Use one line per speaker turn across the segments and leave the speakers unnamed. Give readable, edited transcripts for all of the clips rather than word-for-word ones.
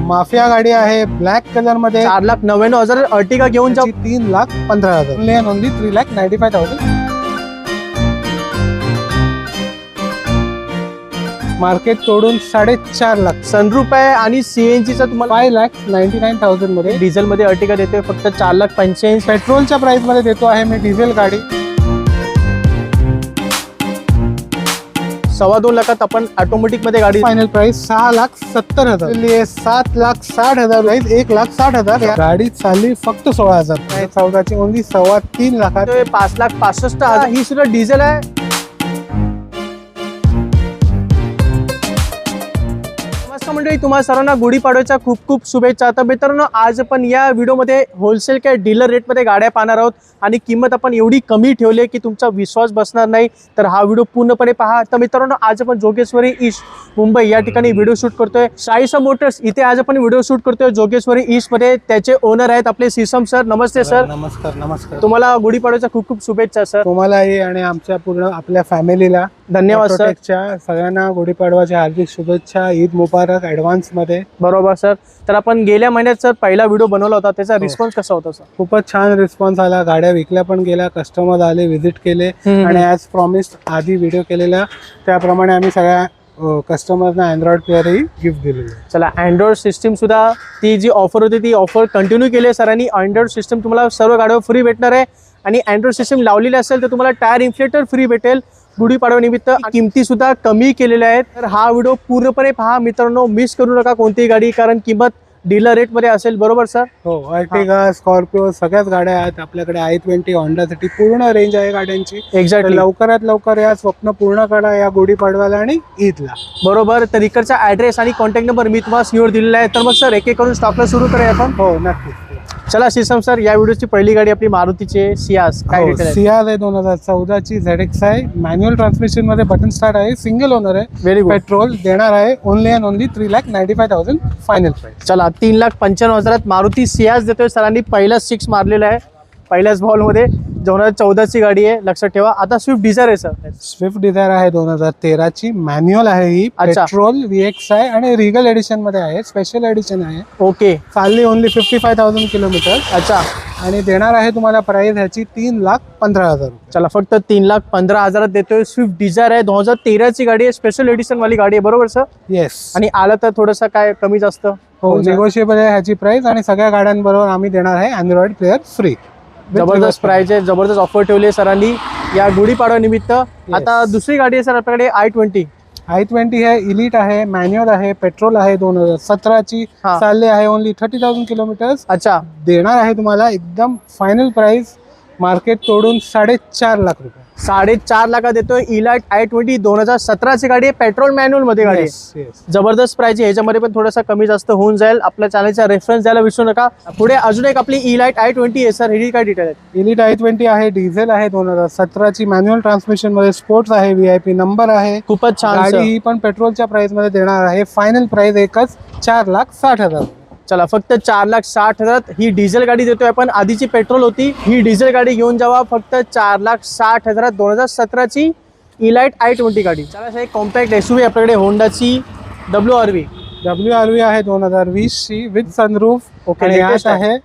Mafia गाडी आहे black colour मध्ये
4,99,000 अर्टिगा घेऊन जाऊ.
3,15,000 ओनली 3,95,000 मार्केट तोडून 4.5 लाख.
सनरूफ आहे आणि सीएनजीचा तुम्हाला
5,99,000 मध्ये
डिझेल मध्ये अर्टिगा देतोय फक्त 4,85,000.
पेट्रोलच्या प्राइस मध्ये देतो आहे मी डिझेल गाडी.
2.25 लाखात आपण ऑटोमॅटिक मध्ये गाडी.
Final price 6,70,000. 7,60,000 प्राइस 1,60,000. गाडी चालली फक्त 16,000. 14ची ओनली 3.25 लाखात.
5,65,000 ही सुद्धा डिझेल आहे. मंडळी तुम्हाला सर्वांना गुढीपाडव्याच्या खूप खूप शुभेच्छा. तर मित्रांनो आज आपण या व्हिडिओमध्ये होलसेल किंवा डीलर रेटमध्ये गाड्या पाहणार आहोत आणि किंमत आपण एवढी कमी ठेवली आहे की तुमचा विश्वास बसणार नाही. तर हा व्हिडिओ पूर्णपणे पहा. तर मित्रांनो आज आपण जोगेश्वरी ईस्ट मुंबई या ठिकाणी व्हिडिओ शूट करतोय. शाहीसा मोटर्स इथे आज आपण व्हिडिओ शूट करतोय जोगेश्वरी ईस्ट मध्ये. त्याचे ओनर आहेत आपले सीसम सर. नमस्ते सर.
नमस्कार. नमस्कार.
तुम्हाला गुढीपाडव्याच्या खूप खूप शुभेच्छा सर.
तुम्हालाही आणि आमच्या पूर्ण आपल्या फॅमिलीला
धन्यवाद सर.
सगळ्यांना गुढीपाडव्याच्या हार्दिक शुभेच्छा. ईद मुबारक ऍडव्हान्स मध्ये.
बरोबर सर. तर आपण गेल्या महिन्यात सर पहिला व्हिडिओ बनवला होता त्याचा रिस्पॉन्स कसा होता सर?
खूपच छान रिस्पॉन्स आला. गाड्या विकल्या पण गेल्या, कस्टमर आले, व्हिजिट केले आणि ॲज प्रॉमिस्ड आधी व्हिडिओ केलेला त्याप्रमाणे आम्ही सगळ्या कस्टमरना अँड्रॉइड प्लेअरही गिफ्ट दिलेली.
चला अँड्रॉइड सिस्टीम सुद्धा ती जी ऑफर होती ती ऑफर कंटिन्यू केली आहे सरांनी. अँड्रॉइड सिस्टीम तुम्हाला सर्व गाड्यावर फ्री भेटणार आहे आणि अँड्रॉइड सिस्टीम लावलेली असेल तर तुम्हाला टायर इन्फ्लेटर फ्री भेटेल. गुढीपाडवा निमित्त किमती सुद्धा कमी केलेल्या आहेत. तर हा व्हिडिओ पूर्णपणे पहा मित्रांनो, मिस करू नका कोणतीही गाडी, कारण किंमत डीलर रेट मध्ये असेल. बरोबर सर?
हो. अर्टिगा, स्कॉर्पिओ सगळ्याच गाड्या आहेत आपल्याकडे. i20, होंडा सिटी पूर्ण रेंज आहे गाड्यांची.
एक्झॅक्टली.
लवकरात लवकर या, स्वप्न पूर्ण करा या गुढीपाडव्याला आणि ईदला.
बरोबर. तर इकडचा ऍड्रेस आणि कॉन्टॅक्ट नंबर मी तुम्हाला स्क्रीनवर दिलेला आहे. तर मग सर एक एक करून स्टॉकला सुरू करूया आपण.
हो नक्की.
चला सीसम सर, या व्हिडिओची पहिली गाडी आपली मारुतीची सियाज. काय डिटेल आहे?
सियाज आहे 2014ची ZX आहे. मॅन्युअल ट्रान्समिशन मध्ये बटन स्टार्ट आहे. सिंगल ओनर आहे.
Very good.
पेट्रोल देणार आहे only and only 3,95,000 final price.
चला 3,95,000 मारुती सियाज देतोय सरांनी. पहिला 6 मारलेला आहे पहिल्याच बॉल मध्ये. 2014ची गाडी आहे, लक्षात ठेवा. आता स्विफ्ट डिझायर आहे सर.
स्विफ्ट डिझायर आहे 2013ची. मॅन्युअल आहे ही. पेट्रोल VX आहे आणि रिगल एडिशन मध्ये आहे. स्पेशल एडिशन आहे.
ओके.
चालली ओनली 55,000 किलोमीटर.
अच्छा.
आणि देणार आहे तुम्हाला प्राइस ह्याची 3,15,000.
चला फक्त 3,15,000 देतोय. स्विफ्ट डिझायर आहे, 2013ची गाडी आहे, स्पेशल एडिशन वाली गाडी आहे. बरोबर सर?
येस.
आणि आलं तर थोडंसं काय कमी जास्त
हो, निगोशिएबल आहे ह्याची प्राइस. आणि सगळ्या गाड्यांबरोबर आम्ही देणार आहे अँड्रॉइड प्लेअर फ्री.
जबरदस्त प्राइस आहे, जबरदस्त ऑफर ठेवली आहे सरांनी या गुढीपाडवा निमित्त. आता दुसरी गाडी आहे सर आपल्याकडे i20 आहे. इलिट आहे, मॅन्युअल आहे, पेट्रोल आहे. 2017ची चालले आहे ओनली 30,000 किलोमीटर. अच्छा.
देणार आहे तुम्हाला एकदम फायनल प्राइस मार्केट तोडून 4.5 लाख रुपये.
4.5 लाखात देतोय. इलाइट i20 2017ची गाडी आहे, पेट्रोल मॅन्युअल मध्ये गाडी आहे. जबरदस्त प्राइस आहे. ह्याच्यामध्ये पण थोडासा कमी जास्त होऊन जाईल. आपल्या चॅनलचा रेफरन्स द्यायला विसरू नका. पुढे अजून एक आपली इलाइट i20 आहे सर. ही काय डिटेल आहे?
इलिट i20 आहे, डिझेल आहे, 2017ची मॅन्युअल ट्रान्समिशन मध्ये, स्पोर्ट्स आहे, VIP नंबर आहे.
खूपच छान.
गाडी ही पण पेट्रोलच्या प्राइस मध्ये देणार आहे. फायनल प्राइस एकच 4,60,000.
चला फक्त 4,60,000 ही डिझेल गाडी देतोय आपण. आधीची पेट्रोल होती, ही डिझेल गाडी घेऊन जावा. फक्त 4,60,000 2017ची इलाइट i20 गाडी. चला एक कॉम्पॅक्ट SUV आपल्याकडे होंडाची WRV आहे 2020ची विथ सनरूफ. ओके.
यात आहे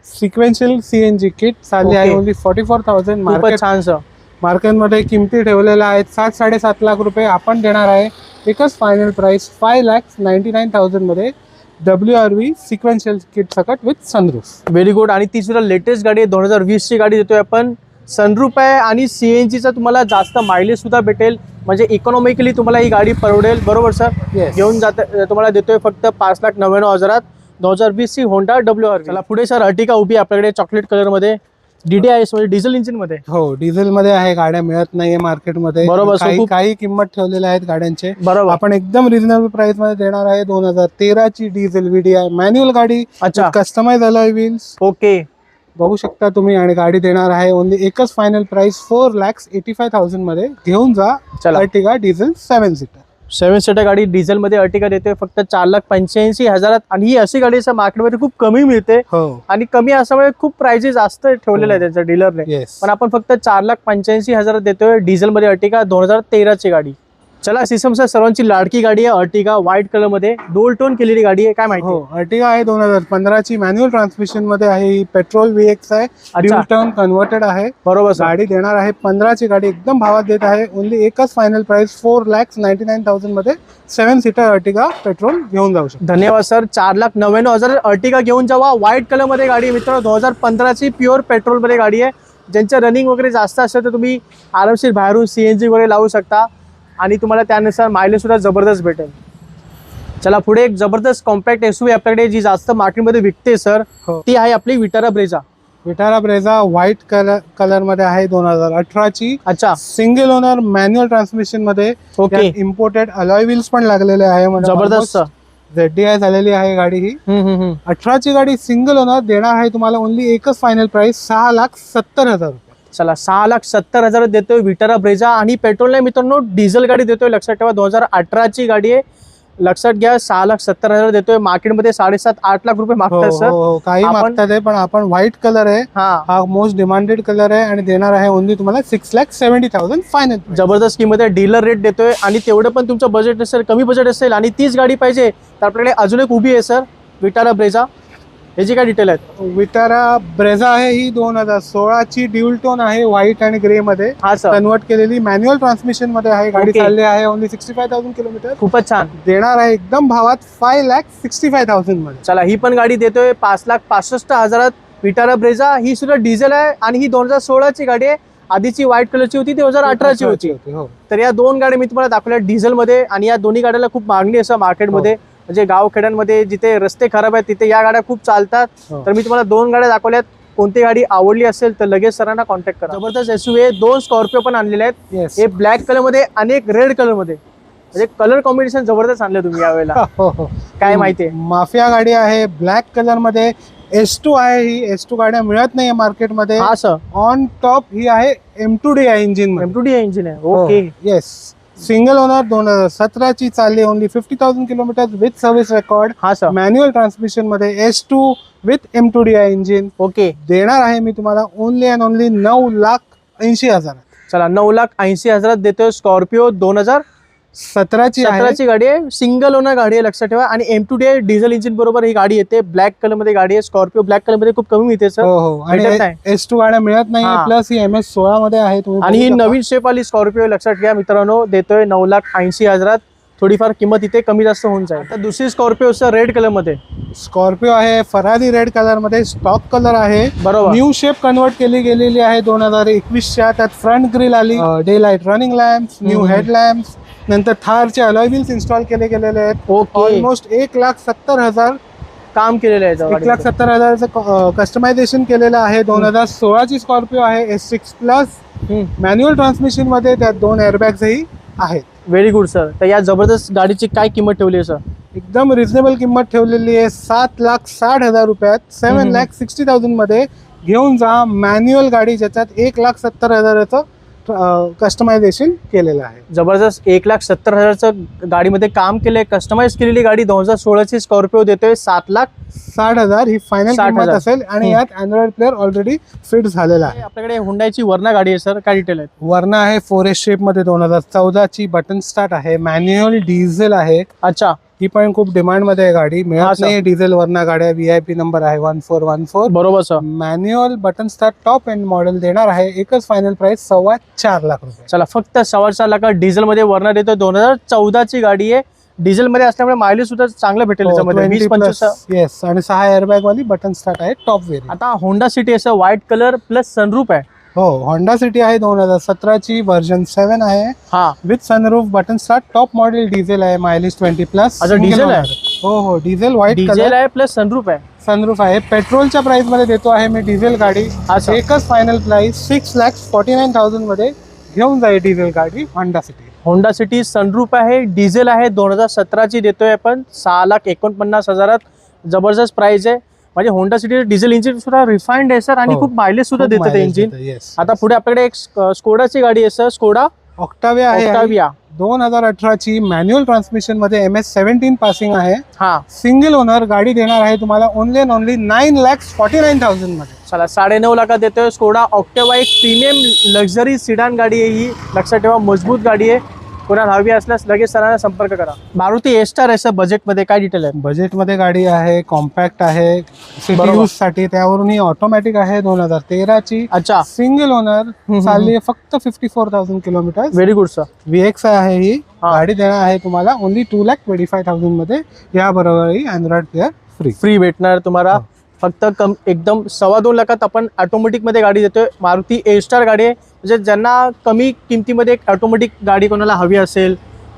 सिक्वेन्शियल CNG किट. चालली आहे ओनली 44,000.
खूपच छान सर.
मार्केटमध्ये किमती ठेवलेल्या आहेत 7-7.5 लाख रुपये. आपण देणार आहे एकच फायनल प्राइस 5,99,000 मध्ये WRV सिक्वेन्शियल किट सकट विथ सनरूफ.
Very good. आणि ती सुद्धा लेटेस्ट गाडी आहे, 2020ची गाडी देतोय आपण. सनरूफ आहे आणि CNGचा तुम्हाला जास्त मायलेज सुद्धा भेटेल, म्हणजे इकॉनॉमिकली तुम्हाला ही गाडी परवडेल. बरोबर सर? घेऊन तुम्हाला देतोय फक्त 5,99,000 2020ची होंडा WRV. चला पुढे सर अर्टिगा उभी आपल्याकडे चॉकलेट कलर मध्ये. DDIS म्हणजे डिझेल इंजिन मध्ये.
हो, डिझेल मध्ये आहे. गाड्या मिळत नाहीये मार्केटमध्ये.
बरोबर.
काही किंमत ठेवलेल्या आहेत गाड्यांचे.
बरोबर.
आपण एकदम रिजनेबल प्राइस मध्ये देणार आहे. 2013ची डिझेल VDI मॅन्युअल गाडी.
अच्छा.
Customise alloy wheels.
ओके.
बघू शकता तुम्ही. आणि गाडी देणार आहे ओनली एकच फायनल प्राइस 4,85,000 मध्ये. घेऊन जा अर्टिगा डिझेल 7 सीटर.
7 सीटर गाडी डिझेल मध्ये अर्टिगा देते फक्त 4,85,000. आणि ही अशी गाडी मार्केटमध्ये खूप कमी मिळते. आणि कमी असल्यामुळे खूप प्राइसेस जास्त ठेवलेले आहेत त्यांच्या डीलरने. पण आपण फक्त 4,85,000 देतोय डिझेल मध्ये अर्टिगा 2013ची गाडी. चला सिसम सर, सर्वांची लाडकी गाडी आहे अर्टिगा, व्हाईट कलर मध्ये डोल टोन केलेली गाडी आहे, काय माहिती?
हो, अर्टिगा आहे 2015 ची, मॅन्युअल ट्रान्समिशन मध्ये आहे ही, पेट्रोल VX आहे, ड्युअल टर्न कन्व्हर्टेड आहे.
बरोबर सर.
गाडी देणार आहे 15 ची गाडी, एकदम भावात देत आहे. ओनली एकच फायनल प्राइस 4,99,000 मध्ये 7 सीटर अर्टिगा पेट्रोल घेऊन जाऊ शकतो.
धन्यवाद सर. 4,99,000 अर्टिगा घेऊन जावा. व्हाईट कलर मध्ये गाडी आहे मित्रांनो, 2015 ची प्युअर पेट्रोल मध्ये गाडी आहे. ज्यांचं रनिंग वगैरे जास्त असेल तर तुम्ही आरामशीर बाहेरून CNG वगैरे लावू शकता आणि तुम्हाला त्यानुसार मायलेज सुद्धा जबरदस्त भेटेल. चला पुढे एक जबरदस्त कॉम्पॅक्ट SUV आपल्याकडे जी जास्त मार्केटमध्ये विकते सर, ती आहे आपली Vitara Brezza.
Vitara Brezza white colour मध्ये आहे, 2018 ची.
अच्छा,
सिंगल ओनर मॅन्युअल ट्रान्समिशन मध्ये.
ओके.
इम्पोर्टेड अलॉय व्हील्स पण लागलेले आहे.
जबरदस्त.
ZDI झालेली आहे गाडी ही. 18 ची गाडी सिंगल ओनर देणार आहे तुम्हाला ओनली एकच फायनल प्राइस 6,70,000 रुपये.
चला 6,70,000 देतोय विटारा ब्रेझा. आणि पेट्रोल नाही मित्रांनो, डिझेल गाडी देतोय. लक्षात ठेवा 2018 ची गाडी आहे, लक्षात घ्या. 6,70,000 देतोय. मार्केटमध्ये 7.5-8 लाख रुपये मागतात सर.
काही मागतात आहे, पण आपण व्हाईट कलर आहे, हा मोस्ट डिमांडेड कलर आहे आणि देणार आहे ओनली तुम्हाला 6,70,000 फायनल.
जबरदस्त किंमत आहे, डीलर रेट देतोय. आणि तेवढं पण तुमचं बजेट असेल, कमी बजेट असेल आणि तीच गाडी पाहिजे तर आपल्याकडे अजून एक उभी आहे सर, विटारा ब्रेझा. याची काय डिटेल आहेत?
विटारा ब्रेझा आहे ही 2016 ची, ड्युअल टोन आहे, व्हाईट आणि ग्रे मध्ये.
हा सर,
कन्वर्ट केलेली मॅन्युअल ट्रान्समिशन मध्ये आहे. गाडी चालली आहे ओनली 65,000 किलोमीटर.
खूपच छान.
देणार आहे एकदम भावात 5,65,000 मध्ये.
चला ही पण गाडी देतोय 5,65,000 विटारा ब्रेझा. ही सुद्धा डिझेल आहे आणि ही 2016 ची गाडी आहे. आधीची व्हाईट कलरची होती, 2018 ची होती. तर या दोन गाड्या मी तुम्हाला दाखवल्या डिझेल मध्ये. आणि या दोन्ही गाड्याला खूप मागणी असं मार्केटमध्ये, म्हणजे गावखेड्यांमध्ये जिथे रस्ते खराब आहेत तिथे या गाड्या खूप चालतात. तर मी तुम्हाला दोन गाड्या दाखवल्यात. कोणती गाडी आवडली असेल तर लगेच सरांना कॉन्टॅक्ट करा. जबरदस्त SUV आहे. 2 स्कॉर्पिओ पण आणलेले आहेत, हे ब्लॅक कलर मध्ये आणि एक रेड कलर मध्ये. म्हणजे कलर कॉम्बिनेशन जबरदस्त आणले तुम्ही यावेळेला. काय माहितीये?
माफिया गाडी आहे ब्लॅक कलर मध्ये. S2 आहे ही. S2 गाड्या मिळत नाही मार्केटमध्ये.
हा सर.
ऑन टॉप ही आहे M2DI इंजिन.
M2DI इंजिन आहे. ओके.
येस. सिंगल ओनर 2017 ची, चालली only 50,000 kilometre with service record.
हा सर.
मॅन्युअल ट्रान्समिशन मध्ये S2 with M2DI engine.
Okay.
देणार आहे मी तुम्हाला ओनली अँड ओनली 9,80,000.
चला 9,80,000 देतोय. स्कॉर्पिओ 2017 ची गाडी आहे, सिंगल ओनर गाडी आहे, लक्षात ठेवा. आणि M2DI डिझेल इंजिन बरोबर ही गाडी येते. ब्लॅक कलर मध्ये गाडी आहे. स्कॉर्पिओ ब्लॅक कलर मध्ये खूप कमी मिळते सर.
हो, आणि S2 गाड्या मिळत नाही. प्लस ही MS16 मध्ये आहे.
आणि ही नवीन शेप आली स्कॉर्पिओ, लक्षात घ्या मित्रांनो, देतोय 9,80,000. थोडीफार किंमत इथे कमी जास्त होऊन जाईल. आता दुसरी स्कॉर्पिओ सर रेड कलर मध्ये.
स्कॉर्पिओ आहे फरारी रेड कलर मध्ये. स्टॉक कलर आहे.
बरोबर.
न्यू शेप कन्वर्ट केली गेलेली आहे 2021च्या. त्यात फ्रंट ग्रिल आली, day light running lamps, new head lamps. नंतर थारचे अलॉय व्हील्स इन्स्टॉल केले गेलेले आहेत. ऑलमोस्ट 1,70,000
काम केलेलं आहे.
1,70,000 कस्टमायझेशन केलेलं आहे. 2016 ची स्कॉर्पिओ आहे, S6 प्लस मॅन्युअल ट्रान्समिशन मध्ये. त्यात 2 एअरबॅग्सही आहेत.
Very good sir. तर या जबरदस्त गाडीची काय किंमत ठेवली आहे सर?
एकदम रिझनेबल किंमत ठेवलेली आहे 7,60,000 रुपयात. 7,60,000 मध्ये घेऊन जा मॅन्युअल गाडी, ज्याच्यात 1,70,000 कस्टमायझेशन केलेलं आहे.
जबरदस्त. 1,70,000 गाडीमध्ये काम केलंय, कस्टमाइज केलेली गाडी. 2016 ची स्कॉर्पिओ देतोय 7,60,000 ही फायनल किंमत असेल. आणि यात अँड्रॉइड प्लेअर ऑलरेडी फिट झालेला आहे. आपल्याकडे हुंडाईची वर्ना गाडी आहे सर, काय डिटेल आहे?
वर्ना आहे 4S शेप मध्ये, 2014 ची, बटन स्टार्ट आहे, मॅन्युअल डिझेल आहे.
अच्छा.
ही पण खूप डिमांड मध्ये आहे गाडी. मिळत नाही डिझेल वर्ना गाड्या. VIP नंबर आहे 1414.
बरोबर sir.
Manual button start top end model देणार आहे. एकच फायनल प्राइस 4.25 लाख रुपये.
चला फक्त 4.25 लाख डिझेल मध्ये वर्ना देतो. 2014 ची गाडी आहे. डिझेल मध्ये असल्यामुळे मायलेज सुद्धा चांगलं भेटेल. 20-25.
येस. आणि 6 एअरबॅग वाली बटन स्टार्ट आहे, टॉप वेरियंट.
आता होंडा सिटी असं व्हाईट कलर प्लस सनरूफ आहे.
हो, होंडा सिटी आहे 2017 ची, व्हर्जन 7 आहे.
हा,
with sunroof, button start, top model, diesel आहे, मायलेज 20+.
अच्छा, डिझेल आहे.
हो, डिझेल व्हाईट
डिझेल आहे प्लस सनरूफ आहे.
सनरूफ आहे. पेट्रोलच्या प्राइस मध्ये देतो आहे मी डिझेल गाडी. एकच फायनल प्राइस 6,49,000 मध्ये घेऊन जाईल डिझेल गाडी Honda city.
Honda city sunroof आहे, डिझेल आहे. 2017 ची देतोय आपण 6,49,000. जबरदस्त प्राइस आहे. म्हणजे होंडा सिटी डिझेल इंजिन सुद्धा रिफाइंड आहे सर, आणि खूप मायलेज सुद्धा देतं ते इंजिन. आता पुढे आपल्याकडे एक स्कोडाची गाडी आहे सर, स्कोडा
ऑक्टाविया आहे. 2018 ची, मॅन्युअल ट्रान्समिशन मध्ये, MS17 पासिंग आहे.
हा,
सिंगल ओनर गाडी देणार आहे तुम्हाला ओनली अँड ओनली 9,49,000 मध्ये.
चला 9.5 लाखात देतोय स्कोडा ऑक्टाविया. एक प्रीमियम लक्झरी सिडान गाडी आहे ही, लक्षात ठेवा. मजबूत गाडी आहे. कोणाला हवी असल्यास लगेच सरांना संपर्क करा. मारुती एस्टार आहे सर, बजेटमध्ये काय डिटेल आहे?
बजेटमध्ये गाडी आहे, कॉम्पॅक्ट आहे, सिटी
बरोबर.
यूज साठी. त्यावरून ही ऑटोमॅटिक आहे, 2013 ची,
अच्छा,
सिंगल ओनर, चालली आहे फक्त 54,000 kilometre.
Very good sir.
VX आहे ही
हा.
गाडी. देणार आहे तुम्हाला ओनली 2,25,000 मध्ये. याबरोबर ही अँड्रॉइड प्लेअर फ्री
फ्री भेटणार तुम्हाला.
हो.
फक्त एकदम 2.25 लाखात आपण ऑटोमॅटिक मध्ये गाडी देतोय. मारुती एस्टार गाडी आहे, म्हणजे ज्यांना कमी किमतीमध्ये एक ऑटोमॅटिक गाडी कोणाला हवी असेल,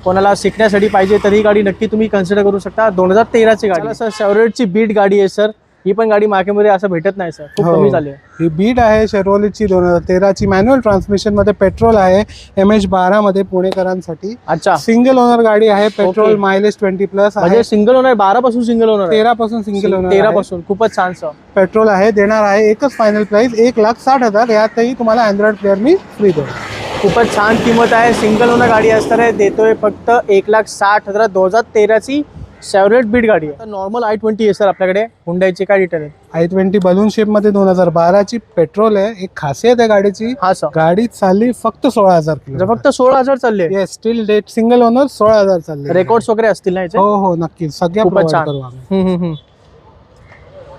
कोणाला शिकण्यासाठी पाहिजे, तर ही गाडी नक्की तुम्ही कन्सिडर करू शकता. 2013 ची गाडी सर. शेवरोलेटची बीट गाडी आहे सर. ही पण गाडी मार्केटमध्ये असं भेटत नाही सर, खूप
हो.
कमी झाली आहे.
ही बीट आहे शेरोलीची, 2013 ची, मॅन्युअल ट्रान्समिशन मध्ये, पेट्रोल आहे, MH12 मध्ये पुणेकरांसाठी.
अच्छा,
सिंगल ओनर गाडी आहे, पेट्रोल
ओके.
मायलेज 20+
म्हणजे सिंगल ओनर 12 पासून सिंगल ओनर
13 पासून सिंगल ओनर
13 पासून. खूपच छान सर.
पेट्रोल आहे. देणार आहे एकच फायनल प्राइस 1,60,000. यातही तुम्हाला अँड्रॉइड प्लेअर मी फ्री देणार.
खूपच छान किंमत आहे. सिंगल ओनर गाडी असणार आहे, देतोय फक्त 1,60,000. 2013 ची शेवरोलेट बीट गाडी आहे. नॉर्मल i20 आहे सर आपल्याकडे. हुंडाईची काय डिटेल आहे?
i20 बलून शेप मध्ये, 2012 ची, पेट्रोल आहे. एक खासियत आहे गाडीची,
हा सर.
गाडी चालली फक्त 16,000 किलो.
फक्त 16,000 चालले.
येस, स्टील डेट, सिंगल ओनर, 16,000 चालले.
रेकॉर्ड्स वगैरे असतील ना याचे?
हो हो, नक्की सगळ्या
खूपच
provide
छान.
करू आम्ही.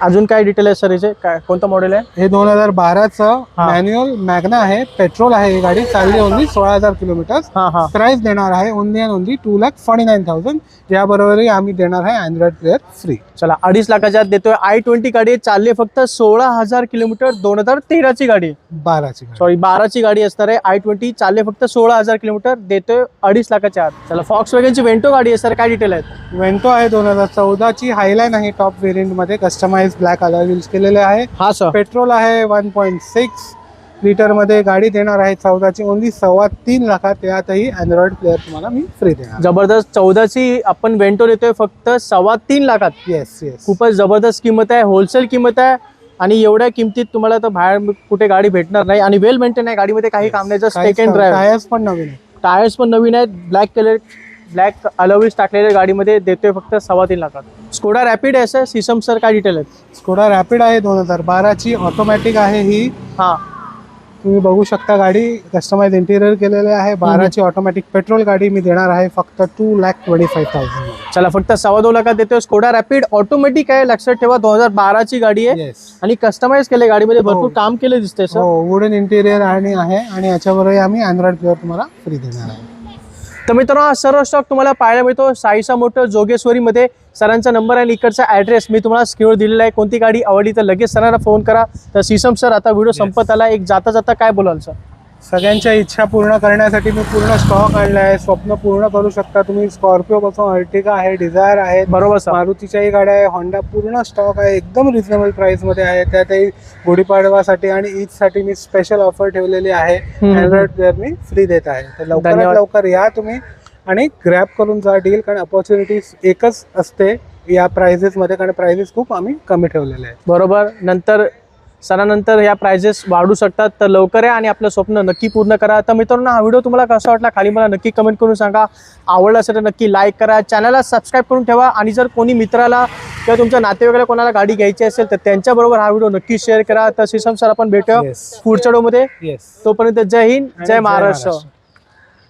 अजून काय डिटेल आहे सर याचे? काय कोणतं मॉडेल आहे?
हे 2012चं
हा.
मॅन्युअल मॅग्ना आहे, पेट्रोल आहे. ही गाडी चालली ओनली 16,000 किलोमीटर.
हा हा.
प्राइस देणार आहे ओनली अँड ओनली 2,49,000. याबरोबरही आम्ही देणार आहे अँड्रॉइड प्लेअर फ्री.
चला, 2.5 लाखाच्या देतोय. i20 गाडी चालली फक्त 16,000 किलोमीटर. 2013 ची गाडी,
12ची गाडी.
सॉरी 12 ची गाडी असणार आहे. i20 चालले फक्त 16,000 किलोमीटर, देतोय 2.5 लाखाच्या आत. चला, फॉक्स वॅगनची वेंटो गाडी आहे सर, काय डिटेल आहेत?
वेंटो आहे, 2014 ची, हायलाईन आहे टॉप व्हेरियंट मध्ये, कस्टमाइज ब्लॅक अलॉय व्हील्स केलेले आहे.
हा सर.
पेट्रोल आहे, 1.6 लिटर मध्ये गाडी देणार आहे. 14 ची, ओनली 3.25 लाखात. यातही अँड्रॉइड प्लेअर तुम्हाला मी फ्री देणार.
जबरदस्त. 14 ची आपण वेंटो देतोय फक्त 3.25 लाखात.
Yes yes.
खूपच जबरदस्त किंमत आहे, होलसेल किंमत आहे. आणि एवढ्या किमतीत तुम्हाला तर बाहेर कुठे गाडी भेटणार नाही. आणि वेल मेंटेन आहे, गाडीमध्ये काही काम नाही. Just take and drive.
Tyres पण नवीन आहे.
टायर्स पण नवीन आहेत. ब्लॅक अलॉयज टाकलेल्या गाडीमध्ये देतोय फक्त 3.25 लाखात. स्कोडा रॅपिड आहे सर. सिसम सर, काय डिटेल आहेत?
स्कोडा रॅपिड आहे, 2012 ची, ऑटोमॅटिक आहे ही.
हा.
तुम्ही बघू शकता, गाडी कस्टमाइज इंटिरियर केलेले आहे. 12 ची ऑटोमॅटिक पेट्रोल गाडी मी देणार आहे फक्त 2,25,000.
चला, फक्त 2.25 लाखात देतोय. स्कोडा रॅपिड ऑटोमॅटिक आहे, लक्षात ठेवा. 2012 ची गाडी आहे.
येस.
आणि कस्टमाइज केले, गाडीमध्ये भरपूर
हो.
काम केलं दिसतंय सर.
हो, वुडन इंटिरियर आणि आहे. आणि याच्यावरही आम्ही अँड्रॉइड प्लेअर तुम्हाला फ्री देणार आहे.
तर मित्रांनो, हा सर्व स्टॉक तुम्हाला पाहायला मिळतो साईसा मोटर जोगेश्वरीमध्ये. सरांचा नंबर आणि इकडचा ॲड्रेस मी तुम्हाला स्क्रीनवर दिलेला आहे. कोणती गाडी आवडली तर लगेच सरांना फोन करा. तर सिसम सर, आता व्हिडिओ संपत आला, एक जाता जाता काय बोलाल सर?
सगळ्यांच्या इच्छा पूर्ण करण्यासाठी मी पूर्ण स्टॉक आणला आहे. स्वप्न पूर्ण करू शकता तुम्ही. स्कॉर्पिओ पासून अर्टिगा आहे, डिझायर आहे,
बरोबर सर.
मारुतीच्याही गाड्या आहे, होंडा, पूर्ण स्टॉक आहे. एकदम रिझनेबल प्राइस मध्ये आहे. त्यातही गुढीपाडवासाठी आणि ईदसाठी मी स्पेशल ऑफर ठेवलेली आहे. अँड्रॉइड प्लेअर मी फ्री देत आहे. तर लवकरात
धन्यवाद.
लवकर या तुम्ही आणि ग्रॅब करून जा डील. कारण अपॉर्च्युनिटीज एकच असते या प्राइजेस मध्ये, कारण प्राइजेस खूप आम्ही कमी ठेवलेले आहेत.
बरोबर. नंतर सणानंतर या प्राइजेस वाढू शकतात. तर लवकर या आणि आपलं स्वप्न नक्की पूर्ण करा. तर मित्रांनो, हा व्हिडिओ तुम्हाला कसा वाटला खाली मला नक्की कमेंट करून सांगा. आवडला असेल तर नक्की लाईक करा, चॅनलला सबस्क्राईब करून ठेवा. आणि जर कोणी मित्राला किंवा तुमच्या नातेवाईकाला कोणाला गाडी घ्यायची असेल तर त्यांच्याबरोबर हा व्हिडिओ नक्की शेअर करा. तर सिसम सर, आपण भेटूया
Yes.
पुढच्या व्हिडिओमध्ये.
येस.
तोपर्यंत जय हिंद,
आणि
जय महाराष्ट्र.